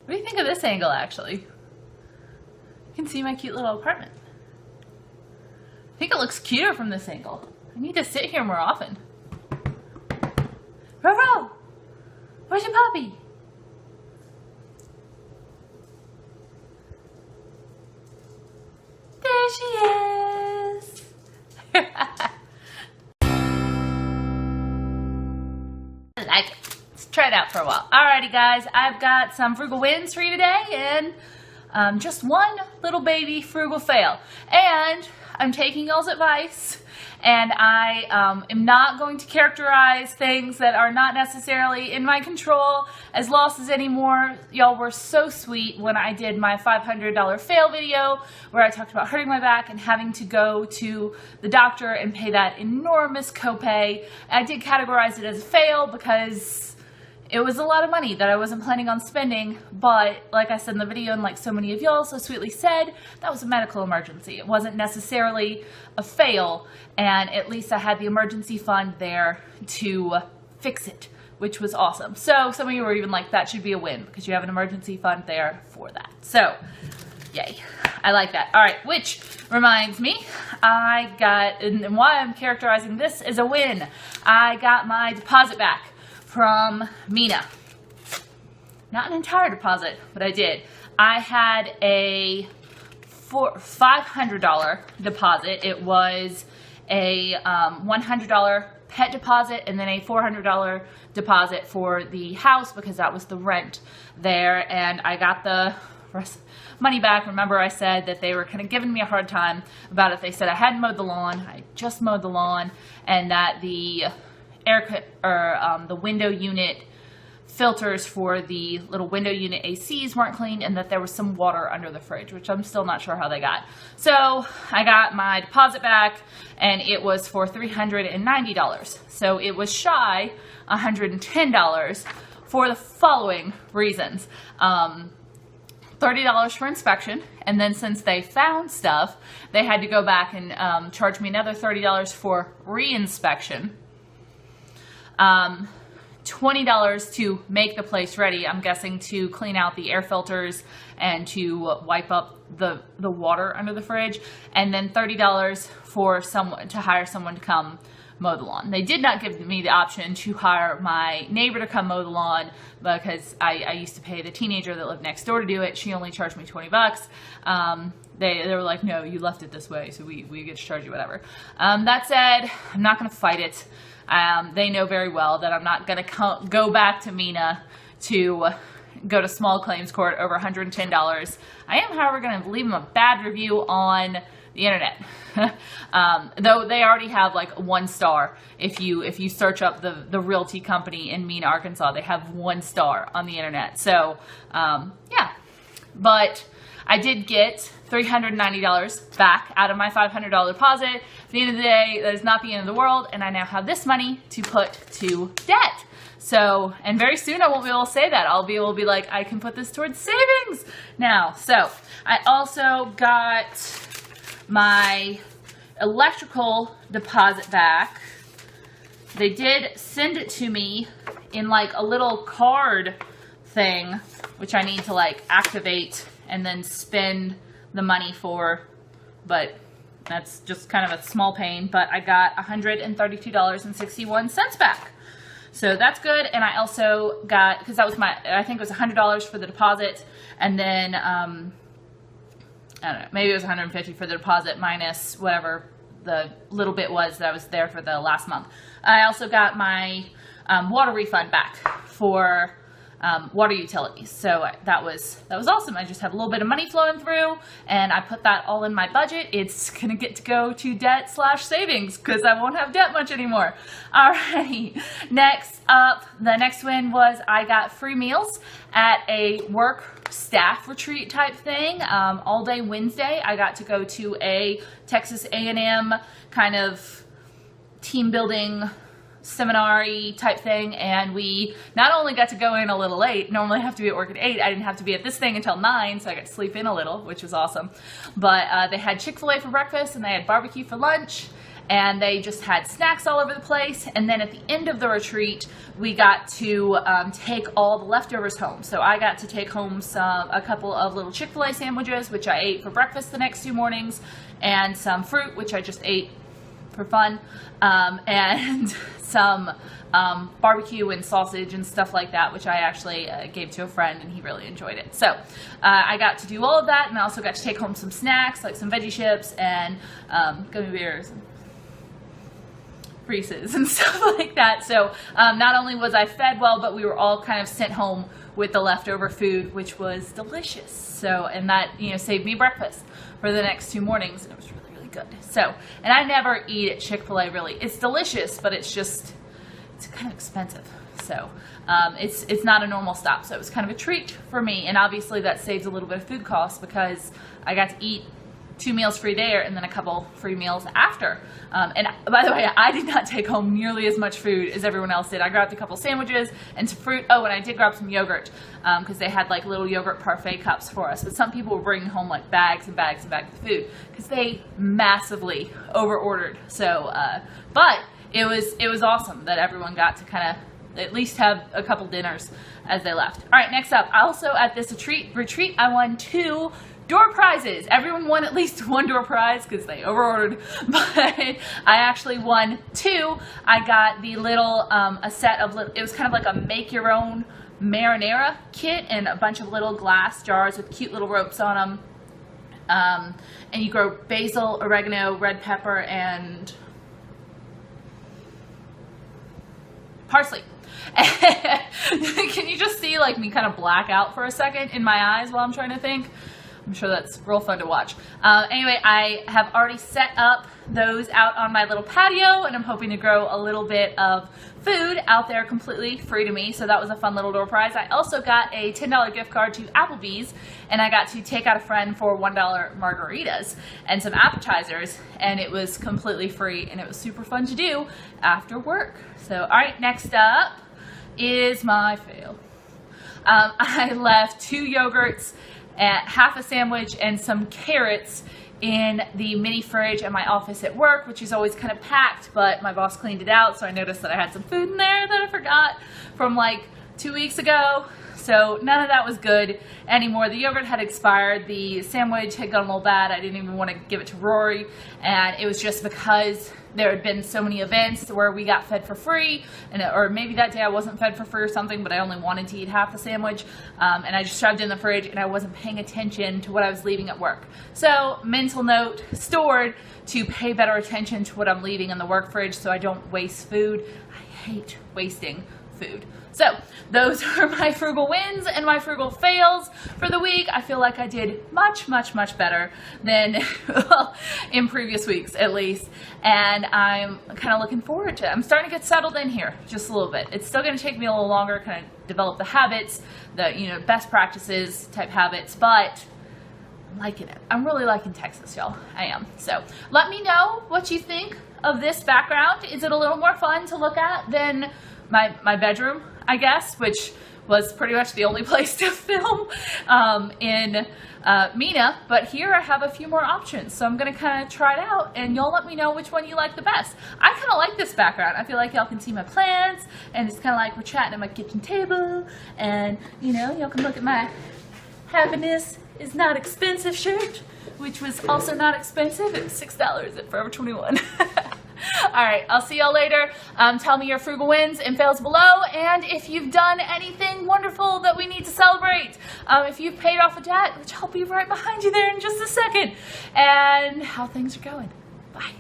What do you think of this angle, actually? You can see my cute little apartment. I think it looks cuter from this angle. I need to sit here more often. Roro! Where's your puppy? There she is! I like it. Let's try it out for a while. Alrighty guys, I've got some frugal wins for you today and just one little baby frugal fail. And I'm taking y'all's advice, and I am not going to characterize things that are not necessarily in my control as losses anymore. Y'all were so sweet when I did my $500 fail video where I talked about hurting my back and having to go to the doctor and pay that enormous copay. I did categorize it as a fail because it was a lot of money that I wasn't planning on spending, but like I said in the video, and like so many of y'all so sweetly said, that was a medical emergency. It wasn't necessarily a fail, and at least I had the emergency fund there to fix it, which was awesome. So some of you were even like, that should be a win because you have an emergency fund there for that. So yay, I like that. All right, which reminds me, I got, and why I'm characterizing this as a win, I got my deposit back from Mina. Not an entire deposit, but I did. I had a $500 deposit. It was a $100 pet deposit and then a $400 deposit for the house because that was the rent there, and I got the rest money back. Remember I said that they were kind of giving me a hard time about it. They said I hadn't mowed the lawn. I just mowed the lawn, and that the the window unit filters for the little window unit ACs weren't clean, and that there was some water under the fridge, which I'm still not sure how they got. So I got my deposit back, and it was for $390. So it was shy $110 for the following reasons. $30 for inspection, and then since they found stuff, they had to go back and charge me another $30 for re-inspection. $20 to make the place ready, I'm guessing to clean out the air filters and to wipe up the water under the fridge, and then $30 for someone to hire someone to come mow the lawn. They did not give me the option to hire my neighbor to come mow the lawn because I used to pay the teenager that lived next door to do it. She only charged me 20 bucks. They were like, no, you left it this way, so we get to charge you whatever. That said, I'm not going to fight it. They know very well that I'm not going to go back to Mina to go to small claims court over $110. I am, however, going to leave them a bad review on the internet. Though they already have like 1 star. If you search up the realty company in Mina, Arkansas, they have 1 star on the internet. So, yeah. But I did get $390 back out of my $500 deposit. At the end of the day, that is not the end of the world, and I now have this money to put to debt. So, and very soon I won't be able to say that. I'll be able to be like, I can put this towards savings now. So, I also got my electrical deposit back. They did send it to me in like a little card thing, which I need to like activate and then spend the money for, but that's just kind of a small pain. But I got $132.61 back. So that's good. And I also got, because that was I think it was $100 for the deposit, and then I don't know, maybe it was $150 for the deposit minus whatever the little bit was that I was there for the last month. I also got my water refund back for water utilities. So that was awesome. I just have a little bit of money flowing through, and I put that all in my budget. It's gonna get to go to debt/savings because I won't have debt much anymore. Alrighty, next up, the next win was I got free meals at a work staff retreat type thing. All day Wednesday, I got to go to a Texas A&M kind of team building seminar-y type thing, and we not only got to go in a little late, normally I have to be at work at 8, I didn't have to be at this thing until 9, so I got to sleep in a little, which was awesome. But they had Chick-fil-A for breakfast, and they had barbecue for lunch, and they just had snacks all over the place. And then at the end of the retreat, we got to take all the leftovers home. So I got to take home a couple of little Chick-fil-A sandwiches, which I ate for breakfast the next 2 mornings, and some fruit, which I just ate for fun, and some barbecue and sausage and stuff like that, which I actually gave to a friend, and he really enjoyed it. So I got to do all of that, and I also got to take home some snacks, like some veggie chips and gummy bears and Reese's and stuff like that. So not only was I fed well, but we were all kind of sent home with the leftover food, which was delicious. So, and that, saved me breakfast for the next 2 mornings, and it was really good. So, and I never eat at Chick-fil-A really. It's delicious, but it's kind of expensive. So it's not a normal stop. So it was kind of a treat for me. And obviously that saves a little bit of food costs because I got to eat 2 meals free there and then a couple free meals after. And by the way, I did not take home nearly as much food as everyone else did. I grabbed a couple sandwiches and some fruit. Oh, and I did grab some yogurt because they had like little yogurt parfait cups for us. But some people were bringing home like bags and bags and bags of food because they massively over ordered. So, but it was awesome that everyone got to kind of at least have a couple dinners as they left. All right, next up, also at this retreat, I won 2 door prizes. Everyone won at least 1 door prize because they overordered, but I actually won 2. I got the little, a set of, it was kind of like a make your own marinara kit and a bunch of little glass jars with cute little ropes on them. And you grow basil, oregano, red pepper, and parsley. Can you just see like me kind of black out for a second in my eyes while I'm trying to think? I'm sure that's real fun to watch. Anyway, I have already set up those out on my little patio, and I'm hoping to grow a little bit of food out there completely free to me. So that was a fun little door prize. I also got a $10 gift card to Applebee's, and I got to take out a friend for $1 margaritas and some appetizers, and it was completely free, and it was super fun to do after work. So, all right, next up is my fail. I left 2 yogurts, half a sandwich, and some carrots in the mini fridge at my office at work, which is always kind of packed, but my boss cleaned it out, so I noticed that I had some food in there that I forgot from like 2 weeks ago. So none of that was good anymore. The yogurt had expired. The sandwich had gone a little bad. I didn't even want to give it to Rory, and it was just because there had been so many events where we got fed for free, or maybe that day I wasn't fed for free or something, but I only wanted to eat half the sandwich, and I just shoved it in the fridge, and I wasn't paying attention to what I was leaving at work. So, mental note stored to pay better attention to what I'm leaving in the work fridge so I don't waste food. I hate wasting food. So those are my frugal wins and my frugal fails for the week. I feel like I did much better than well, in previous weeks at least, and I'm kind of looking forward to it. I'm starting to get settled in here just a little bit. It's still going to take me a little longer to kind of develop the habits, the best practices type habits, but I'm liking it. I'm really liking Texas, y'all. I am. So let me know what you think of this background. Is it a little more fun to look at than my bedroom, I guess, which was pretty much the only place to film in Mina, but here I have a few more options, so I'm going to kind of try it out, and y'all let me know which one you like the best. I kind of like this background. I feel like y'all can see my plants, and it's kind of like we're chatting at my kitchen table, and y'all can look at my Happiness is Not Expensive shirt, which was also not expensive. It was $6 at Forever 21. All right, I'll see y'all later. Tell me your frugal wins and fails below, and if you've done anything wonderful that we need to celebrate. If you've paid off a debt, which I'll be right behind you there in just a second, and how things are going. Bye.